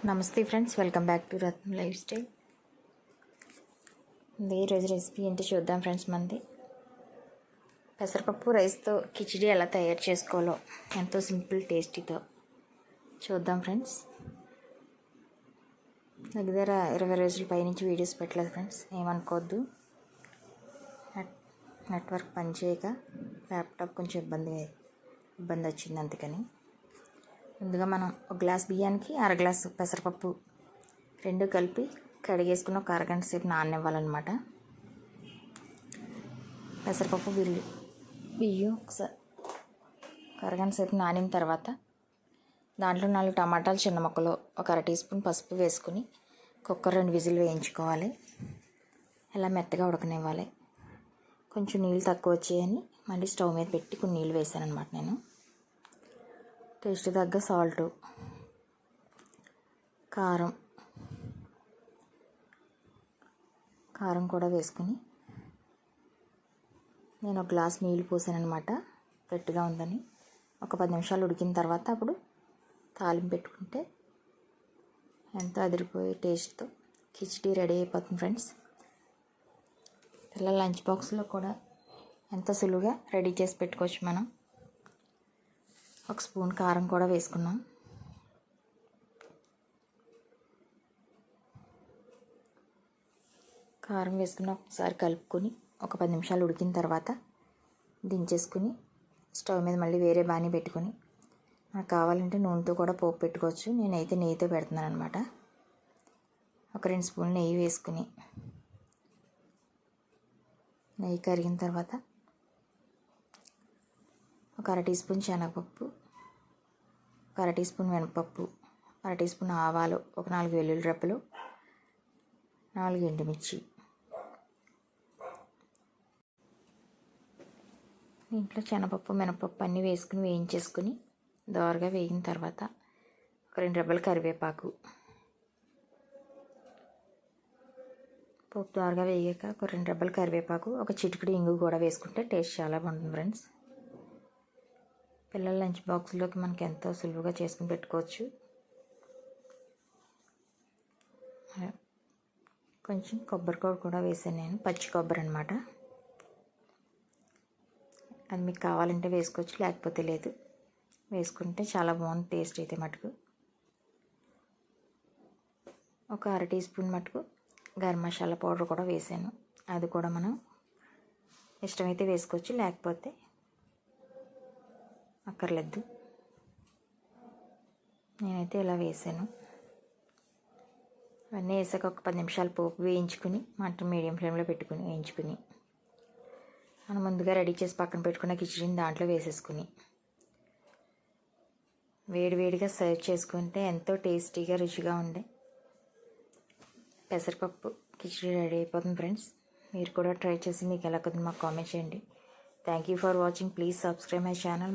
నమస్తే friends, welcome back to Ratnam life style. ఈరోజు recipe ఏంటి చూద్దాం ఫ్రెండ్స్. మంది పెసరపప్పు రైస్తో కిచిడి ఎలా తయారు చేసుకోవాలో ఎంతో సింపుల్ టేస్టీతో చూద్దాం ఫ్రెండ్స్. దగ్గర 20 రోజుల పైనుంచి వీడియోస్ పెట్టలేదు ఫ్రెండ్స్, ఏమనుకోవద్దు. నెట్వర్క్ పనిచేయక ల్యాప్టాప్ కొంచెం ఇబ్బంది వచ్చింది, అందుకని. ముందుగా మనం ఒక గ్లాస్ బియ్యానికి అర గ్లాసు పెసరపప్పు రెండు కలిపి కడిగేసుకుని ఒక అరగంట సేపు నాననివ్వాలన్నమాట. పెసరపప్పు బియ్యం ఒకసారి అరగంట సేపు నానిన తర్వాత దాంట్లో 4 టమాటాలు చిన్న ముక్కలు, ఒక అర టీ స్పూన్ పసుపు వేసుకుని కుక్కర్ 2 విజిల్ వేయించుకోవాలి. ఇలా మెత్తగా ఉడకనివ్వాలి. కొంచెం నీళ్ళు తక్కువ వచ్చాయని మళ్ళీ స్టవ్ మీద పెట్టి కొన్ని నీళ్ళు వేసాను అనమాట. నేను టేస్ట్ తగ్గ సాల్టు, కారం కూడా వేసుకుని నేను ఒక గ్లాస్ నీళ్ళు పోసాను అనమాట, గట్టిగా ఉందని. ఒక 10 నిమిషాలు ఉడికిన తర్వాత అప్పుడు తాలింపు పెట్టుకుంటే ఎంతో అదిరిపోయే టేస్ట్తో కిచిడి రెడీ అయిపోతుంది ఫ్రెండ్స్. పిల్లల లంచ్ బాక్స్లో కూడా ఎంతో సులువుగా రెడీ చేసి పెట్టుకోవచ్చు మనం. ఒక స్పూన్ కారం కూడా వేసుకున్నాం. కారం వేసుకుని ఒకసారి కలుపుకొని ఒక 10 నిమిషాలు ఉడికిన తర్వాత దించేసుకుని స్టవ్ మీద మళ్ళీ వేరే బాణీ పెట్టుకొని, నాకు కావాలంటే నూనెతో కూడా పోపు పెట్టుకోవచ్చు. నేనైతే నెయ్యితో పెడుతున్నాను అనమాట. ఒక 2 స్పూన్లు నెయ్యి వేసుకుని నెయ్యి కరిగిన తర్వాత ఒక అర టీ స్పూన్ శనగపప్పు, ఒక అర టీ స్పూన్ మినపప్పు, అర టీ స్పూన్ ఆవాలు, ఒక 4 వెల్లుల్లి రెబ్బలు, 4 ఎండుమిర్చి. దీంట్లో శనగపప్పు మినపప్పు అన్నీ వేసుకుని వేయించేసుకుని దోరగా వేగిన తర్వాత ఒక 2 రెబ్బలు కరివేపాకు, పప్పు దోరగా వేగాక ఒక 2 రెబ్బలు కరివేపాకు, ఒక చిటికెడు ఇంగు కూడా వేసుకుంటే టేస్ట్ చాలా బాగుంటుంది ఫ్రెండ్స్. పిల్లల లంచ్ బాక్స్లోకి మనకి ఎంతో సులువుగా చేసుకుని పెట్టుకోవచ్చు. కొంచెం కొబ్బరికాయ కూడా వేసాను నేను, పచ్చి కొబ్బరి అనమాట. అది మీకు కావాలంటే వేసుకోవచ్చు, లేకపోతే లేదు. వేసుకుంటే చాలా బాగుంది టేస్ట్ అయితే మటుకు. ఒక అర టీ స్పూన్ మటుకు గరం మసాలా పౌడర్ కూడా వేసాను. అది కూడా మనం ఇష్టమైతే వేసుకోవచ్చు, లేకపోతే అక్కర్లేదు. నేనైతే ఇలా వేసాను. అవన్నీ వేసాక ఒక 10 నిమిషాలు పోపు వేయించుకుని మంట మీడియం ఫ్లేమ్లో పెట్టుకుని వేయించుకుని మనం ముందుగా రెడీ చేసి పక్కన పెట్టుకున్న కిచిడిని దాంట్లో వేసేసుకుని వేడివేడిగా సర్వ్ చేసుకుంటే ఎంతో టేస్టీగా రుచిగా ఉండే పెసరపప్పు కిచిడి రెడీ అయిపోతుంది ఫ్రెండ్స్. మీరు కూడా ట్రై చేసి మీకు ఎలా కుదిరి మాకు కామెంట్ చేయండి. Thank you for watching. Please subscribe my channel.